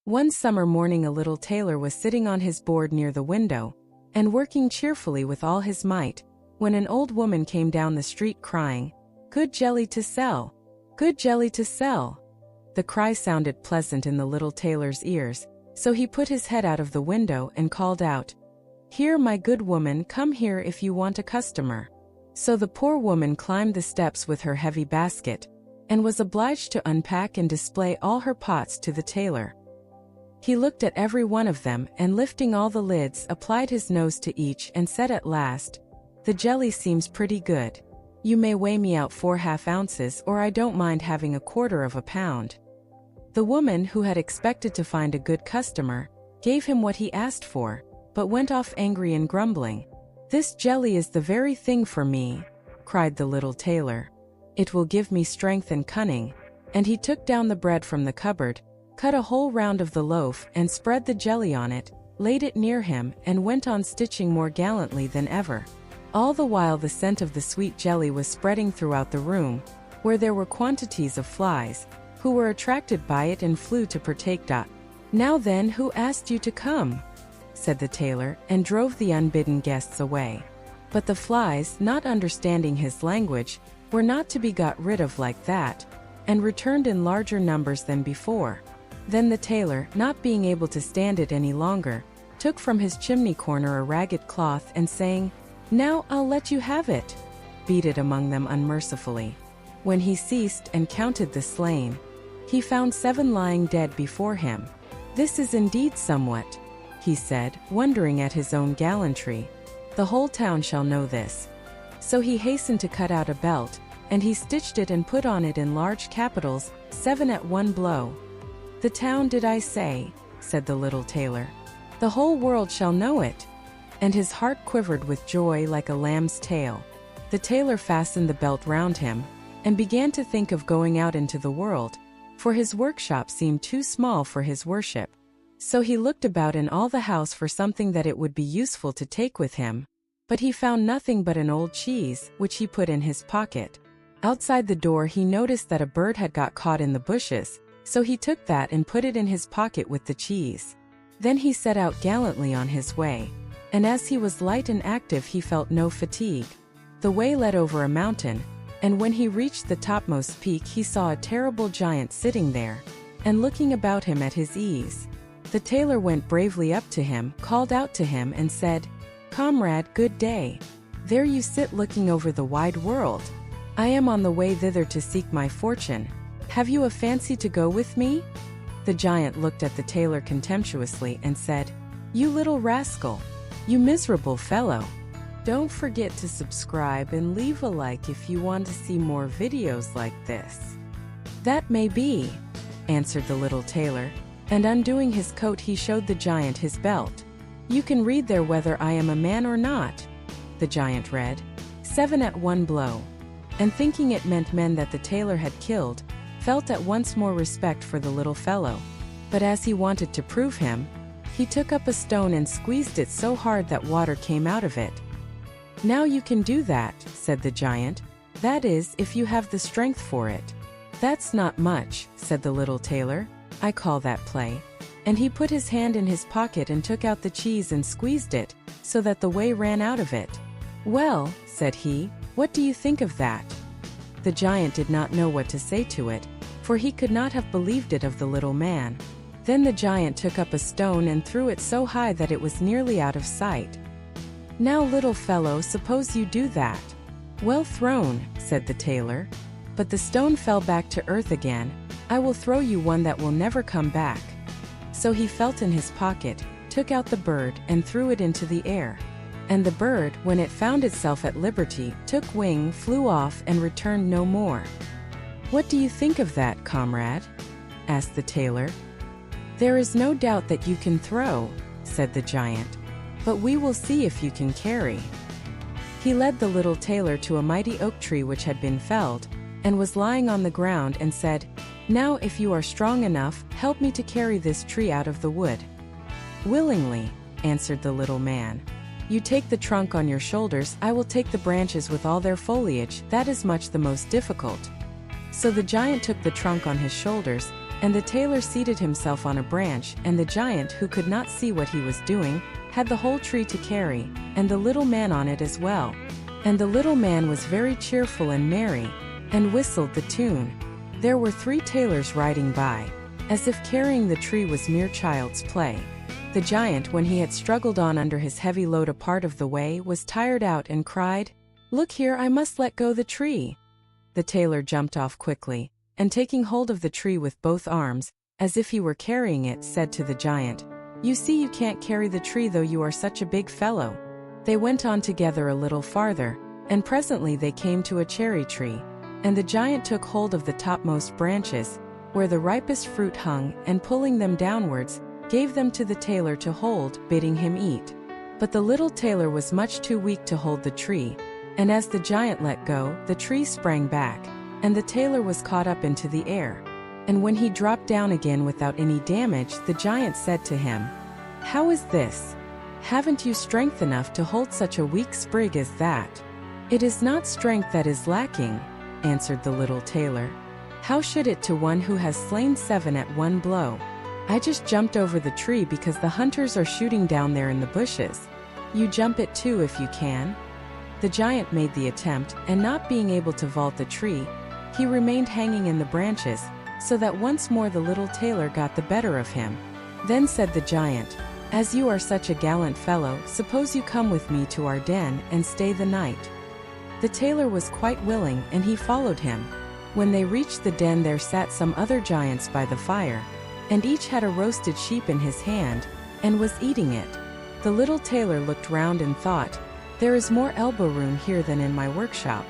One summer morning, a little tailor was sitting on his board near the window and working cheerfully with all his might, when an old woman came down the street crying, "Good jelly to sell! Good jelly to sell!" The cry sounded pleasant in the little tailor's ears, so he put his head out of the window and called out, "Here, my good woman, come here if you want a customer." So the poor woman climbed the steps with her heavy basket, and was obliged to unpack and display all her pots to the tailor. He looked at every one of them, and lifting all the lids, applied his nose to each and said at last, "The jelly seems pretty good. You may weigh me out 4/2 ounces, or I don't mind having 1/4 of a pound." The woman, who had expected to find a good customer, gave him what he asked for, but went off angry and grumbling. "This jelly is the very thing for me," cried the little tailor. "It will give me strength and cunning." And he took down the bread from the cupboard, cut a whole round of the loaf and spread the jelly on it, laid it near him, and went on stitching more gallantly than ever. All the while the scent of the sweet jelly was spreading throughout the room, where there were quantities of flies, who were attracted by it and flew to partake. "Now then, who asked you to come?" said the tailor, and drove the unbidden guests away. But the flies, not understanding his language, were not to be got rid of like that, and returned in larger numbers than before. Then the tailor, not being able to stand it any longer, took from his chimney corner a ragged cloth, and saying, "Now I'll let you have it," beat it among them unmercifully. When he ceased and counted the slain, he found 7 lying dead before him. "This is indeed somewhat," he said, wondering at his own gallantry. "The whole town shall know this." So he hastened to cut out a belt, and he stitched it and put on it in large capitals, 7 at one blow. "The town, did I say?" said the little tailor. "The whole world shall know it." And his heart quivered with joy like a lamb's tail. The tailor fastened the belt round him, and began to think of going out into the world, for his workshop seemed too small for his worship. So he looked about in all the house for something that it would be useful to take with him, but he found nothing but an old cheese, which he put in his pocket. Outside the door he noticed that a bird had got caught in the bushes, so he took that and put it in his pocket with the cheese. Then he set out gallantly on his way, and as he was light and active he felt no fatigue. The way led over a mountain, and when he reached the topmost peak he saw a terrible giant sitting there, and looking about him at his ease. The tailor went bravely up to him, called out to him, and said, "Comrade, good day. There you sit looking over the wide world. I am on the way thither to seek my fortune. Have you a fancy to go with me?" The giant looked at the tailor contemptuously and said, "You little rascal! You miserable fellow! Don't forget to subscribe and leave a like if you want to see more videos like this." "That may be," answered the little tailor, and undoing his coat he showed the giant his belt. "You can read there whether I am a man or not." The giant read, 7 at one blow, and thinking it meant men that the tailor had killed, felt at once more respect for the little fellow. But as he wanted to prove him, he took up a stone and squeezed it so hard that water came out of it. "Now you can do that," said the giant. "That is, if you have the strength for it." "That's not much," said the little tailor. "I call that play." And he put his hand in his pocket and took out the cheese and squeezed it, so that the whey ran out of it. "Well," said he, "what do you think of that?" The giant did not know what to say to it, for he could not have believed it of the little man. Then the giant took up a stone and threw it so high that it was nearly out of sight. "Now, little fellow, suppose you do that." "Well thrown," said the tailor. "But the stone fell back to earth again. I will throw you one that will never come back." So he felt in his pocket, took out the bird, and threw it into the air. And the bird, when it found itself at liberty, took wing, flew off, and returned no more. "What do you think of that, comrade?" asked the tailor. "There is no doubt that you can throw," said the giant, "but we will see if you can carry." He led the little tailor to a mighty oak tree which had been felled, and was lying on the ground, and said, "Now, if you are strong enough, help me to carry this tree out of the wood." "Willingly," answered the little man. "You take the trunk on your shoulders, I will take the branches with all their foliage, that is much the most difficult." So the giant took the trunk on his shoulders, and the tailor seated himself on a branch, and the giant, who could not see what he was doing, had the whole tree to carry, and the little man on it as well. And the little man was very cheerful and merry, and whistled the tune. There were 3 tailors riding by, as if carrying the tree was mere child's play. The giant, when he had struggled on under his heavy load a part of the way, was tired out and cried, "Look here, I must let go the tree." The tailor jumped off quickly, and taking hold of the tree with both arms, as if he were carrying it, said to the giant, "You see, you can't carry the tree though you are such a big fellow." They went on together a little farther, and presently they came to a cherry tree, and the giant took hold of the topmost branches, where the ripest fruit hung, and pulling them downwards, gave them to the tailor to hold, bidding him eat. But the little tailor was much too weak to hold the tree, and as the giant let go, the tree sprang back, and the tailor was caught up into the air. And when he dropped down again without any damage, the giant said to him, "How is this? Haven't you strength enough to hold such a weak sprig as that?" "It is not strength that is lacking," answered the little tailor. "How should it to one who has slain 7 at one blow? I just jumped over the tree because the hunters are shooting down there in the bushes. You jump it too if you can." The giant made the attempt, and not being able to vault the tree, he remained hanging in the branches, so that once more the little tailor got the better of him. Then said the giant, "As you are such a gallant fellow, suppose you come with me to our den and stay the night." The tailor was quite willing, and he followed him. When they reached the den, there sat some other giants by the fire, and each had a roasted sheep in his hand, and was eating it. The little tailor looked round and thought, "There is more elbow room here than in my workshop."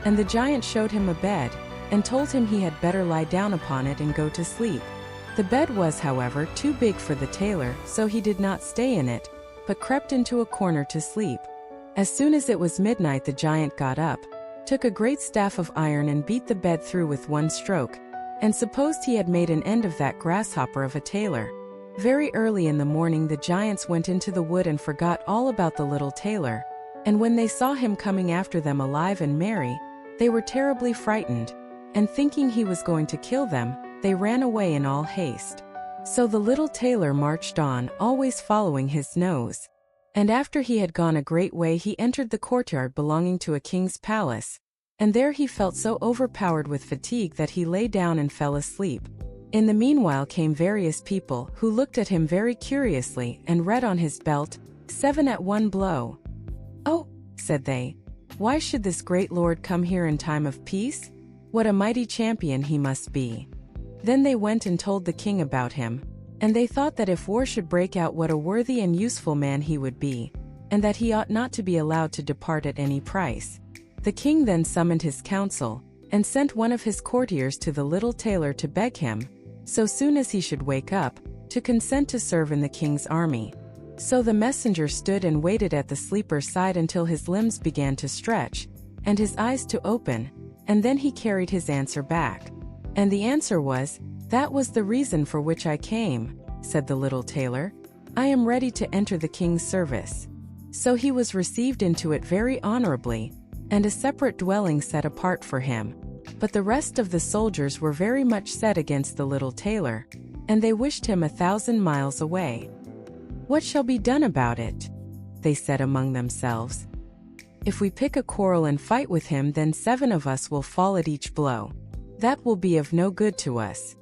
And the giant showed him a bed, and told him he had better lie down upon it and go to sleep. The bed was, however, too big for the tailor, so he did not stay in it, but crept into a corner to sleep. As soon as it was midnight, the giant got up, took a great staff of iron and beat the bed through with one stroke, and supposed he had made an end of that grasshopper of a tailor. Very early in the morning the giants went into the wood and forgot all about the little tailor, and when they saw him coming after them alive and merry, they were terribly frightened, and thinking he was going to kill them, they ran away in all haste. So the little tailor marched on, always following his nose. And after he had gone a great way, he entered the courtyard belonging to a king's palace, and there he felt so overpowered with fatigue that he lay down and fell asleep. In the meanwhile came various people, who looked at him very curiously, and read on his belt, 7 at one blow. "Oh," said they, "why should this great lord come here in time of peace? What a mighty champion he must be." Then they went and told the king about him, and they thought that if war should break out, what a worthy and useful man he would be, and that he ought not to be allowed to depart at any price. The king then summoned his council, and sent one of his courtiers to the little tailor to beg him, so soon as he should wake up, to consent to serve in the king's army. So the messenger stood and waited at the sleeper's side until his limbs began to stretch, and his eyes to open, and then he carried his answer back. And the answer was, "That was the reason for which I came," said the little tailor. "I am ready to enter the king's service." So he was received into it very honorably, and a separate dwelling set apart for him. But the rest of the soldiers were very much set against the little tailor, and they wished him 1,000 miles away. "What shall be done about it?" they said among themselves. "If we pick a quarrel and fight with him, then 7 of us will fall at each blow. That will be of no good to us."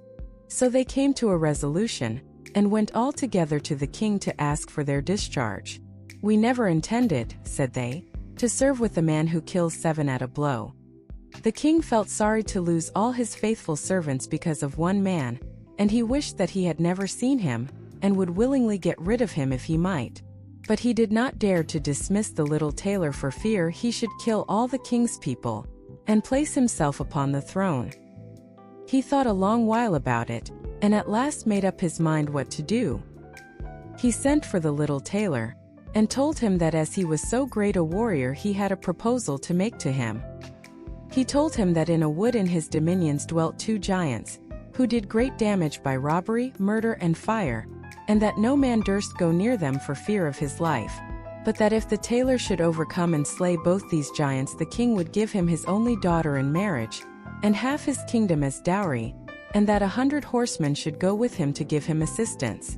So they came to a resolution, and went all together to the king to ask for their discharge. "We never intended," said they, "to serve with a man who kills 7 at a blow." The king felt sorry to lose all his faithful servants because of one man, and he wished that he had never seen him, and would willingly get rid of him if he might. But he did not dare to dismiss the little tailor for fear he should kill all the king's people, and place himself upon the throne. He thought a long while about it, and at last made up his mind what to do. He sent for the little tailor, and told him that as he was so great a warrior, he had a proposal to make to him. He told him that in a wood in his dominions dwelt 2 giants, who did great damage by robbery, murder, and fire, and that no man durst go near them for fear of his life, but that if the tailor should overcome and slay both these giants, the king would give him his only daughter in marriage, and half his kingdom as dowry, and that 100 horsemen should go with him to give him assistance.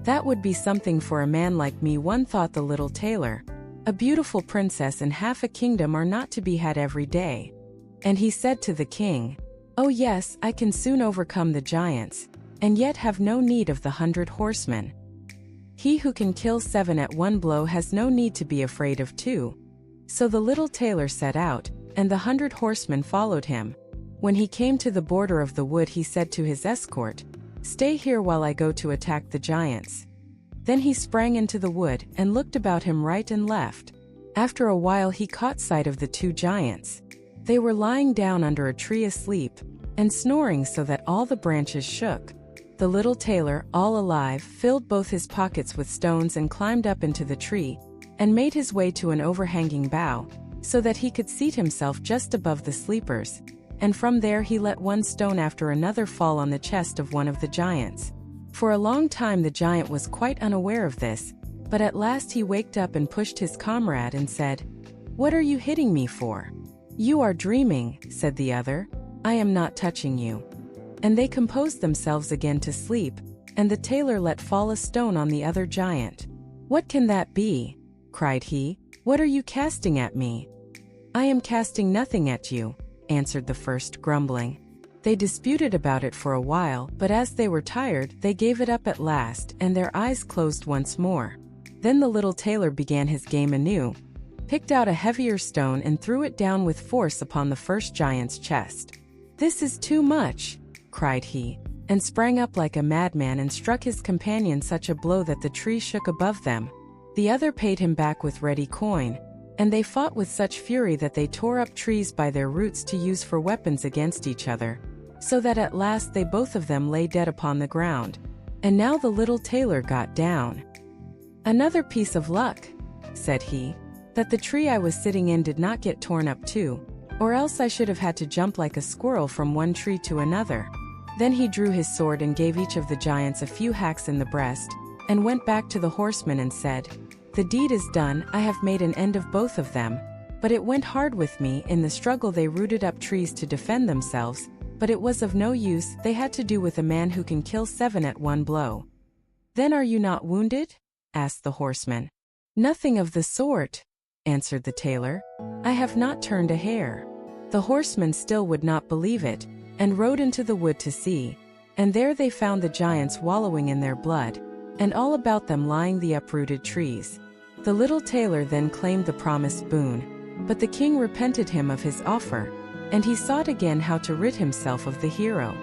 That would be something for a man like me, one thought the little tailor. A beautiful princess and half a kingdom are not to be had every day. And he said to the king, "Oh yes, I can soon overcome the giants, and yet have no need of the 100 horsemen. He who can kill 7 at one blow has no need to be afraid of 2. So the little tailor set out, and the 100 horsemen followed him. When he came to the border of the wood, he said to his escort, "Stay here while I go to attack the giants." Then he sprang into the wood and looked about him right and left. After a while he caught sight of the 2 giants. They were lying down under a tree asleep, and snoring so that all the branches shook. The little tailor, all alive, filled both his pockets with stones and climbed up into the tree, and made his way to an overhanging bough, so that he could seat himself just above the sleepers, and from there he let one stone after another fall on the chest of one of the giants. For a long time the giant was quite unaware of this, but at last he waked up and pushed his comrade and said, "What are you hitting me for?" "You are dreaming," said the other. "I am not touching you." And they composed themselves again to sleep, and the tailor let fall a stone on the other giant. "What can that be?" cried he. "What are you casting at me?" "I am casting nothing at you," answered the first, grumbling. They disputed about it for a while, but as they were tired, they gave it up at last, and their eyes closed once more. Then the little tailor began his game anew, picked out a heavier stone and threw it down with force upon the first giant's chest. "This is too much," cried he, and sprang up like a madman and struck his companion such a blow that the tree shook above them. The other paid him back with ready coin, and they fought with such fury that they tore up trees by their roots to use for weapons against each other, so that at last they both of them lay dead upon the ground. And now the little tailor got down. "Another piece of luck," said he, "that the tree I was sitting in did not get torn up too, or else I should have had to jump like a squirrel from one tree to another." Then he drew his sword and gave each of the giants a few hacks in the breast, and went back to the horsemen and said, "The deed is done, I have made an end of both of them. But it went hard with me, in the struggle they rooted up trees to defend themselves, but it was of no use, they had to do with a man who can kill 7 at one blow." "Then are you not wounded?" asked the horseman. "Nothing of the sort," answered the tailor. "I have not turned a hair." The horsemen still would not believe it, and rode into the wood to see, and there they found the giants wallowing in their blood, and all about them lying the uprooted trees. The little tailor then claimed the promised boon, but the king repented him of his offer, and he sought again how to rid himself of the hero.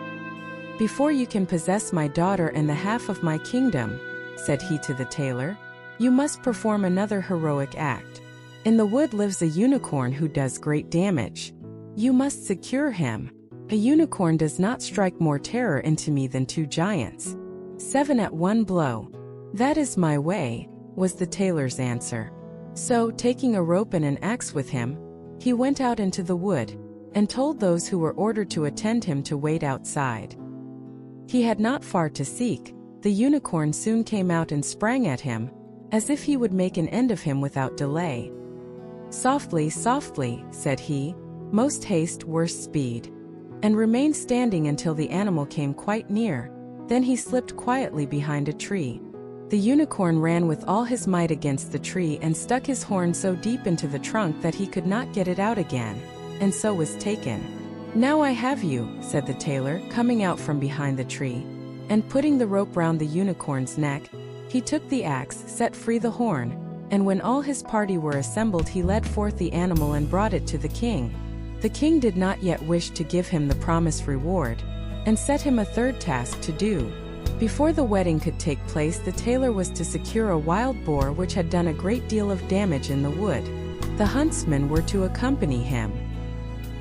"Before you can possess my daughter and the half of my kingdom," said he to the tailor, "you must perform another heroic act. In the wood lives a unicorn who does great damage. You must secure him. A unicorn does not strike more terror into me than 2 giants. 7 at one blow. That is my way," was the tailor's answer. So, taking a rope and an axe with him, he went out into the wood, and told those who were ordered to attend him to wait outside. He had not far to seek. The unicorn soon came out and sprang at him, as if he would make an end of him without delay. "Softly, softly," said he, "most haste, worse speed," and remained standing until the animal came quite near. Then he slipped quietly behind a tree. The unicorn ran with all his might against the tree and stuck his horn so deep into the trunk that he could not get it out again, and so was taken. "Now I have you," said the tailor, coming out from behind the tree, and putting the rope round the unicorn's neck, he took the axe, set free the horn, and when all his party were assembled he led forth the animal and brought it to the king. The king did not yet wish to give him the promised reward, and set him a third task to do. Before the wedding could take place, the tailor was to secure a wild boar which had done a great deal of damage in the wood. The huntsmen were to accompany him.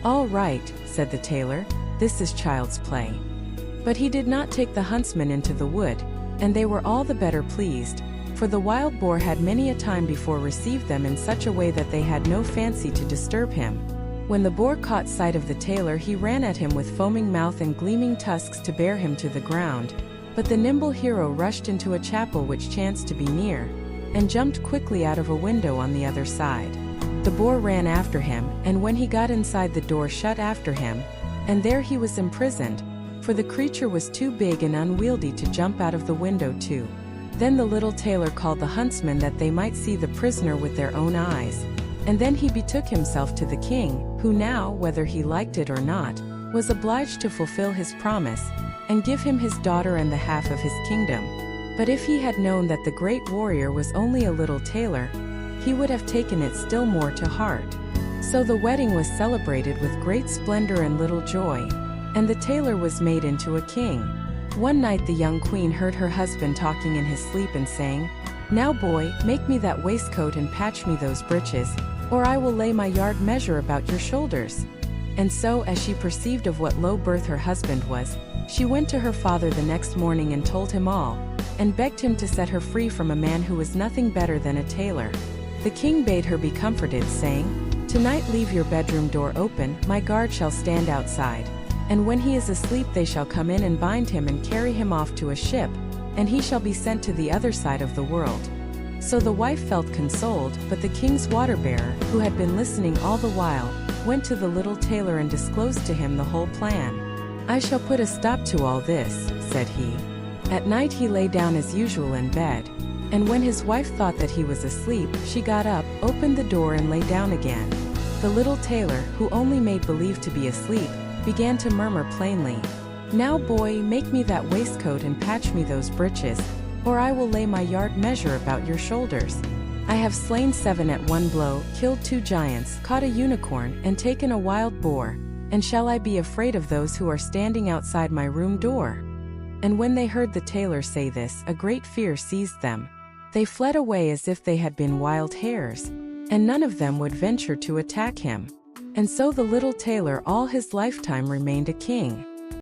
"All right," said the tailor, "this is child's play." But he did not take the huntsmen into the wood, and they were all the better pleased, for the wild boar had many a time before received them in such a way that they had no fancy to disturb him. When the boar caught sight of the tailor, he ran at him with foaming mouth and gleaming tusks to bear him to the ground, but the nimble hero rushed into a chapel which chanced to be near, and jumped quickly out of a window on the other side. The boar ran after him, and when he got inside the door shut after him, and there he was imprisoned, for the creature was too big and unwieldy to jump out of the window too. Then the little tailor called the huntsmen that they might see the prisoner with their own eyes. And then he betook himself to the king, who now, whether he liked it or not, was obliged to fulfill his promise, and give him his daughter and the half of his kingdom. But if he had known that the great warrior was only a little tailor, he would have taken it still more to heart. So the wedding was celebrated with great splendor and little joy, and the tailor was made into a king. One night the young queen heard her husband talking in his sleep and saying, "Now boy, make me that waistcoat and patch me those breeches, or I will lay my yard measure about your shoulders." And so, as she perceived of what low birth her husband was, she went to her father the next morning and told him all, and begged him to set her free from a man who was nothing better than a tailor. The king bade her be comforted, saying, "Tonight leave your bedroom door open, my guard shall stand outside. And when he is asleep they shall come in and bind him and carry him off to a ship, and he shall be sent to the other side of the world." So the wife felt consoled, but the king's water-bearer, who had been listening all the while, went to the little tailor and disclosed to him the whole plan. "I shall put a stop to all this," said he. At night he lay down as usual in bed, and when his wife thought that he was asleep, she got up, opened the door and lay down again. The little tailor, who only made believe to be asleep, began to murmur plainly, "Now boy, make me that waistcoat and patch me those breeches, or I will lay my yard measure about your shoulders. I have slain 7 at one blow, killed 2 giants, caught a unicorn, and taken a wild boar, and shall I be afraid of those who are standing outside my room door?" And when they heard the tailor say this, a great fear seized them. They fled away as if they had been wild hares, and none of them would venture to attack him. And so the little tailor all his lifetime remained a king.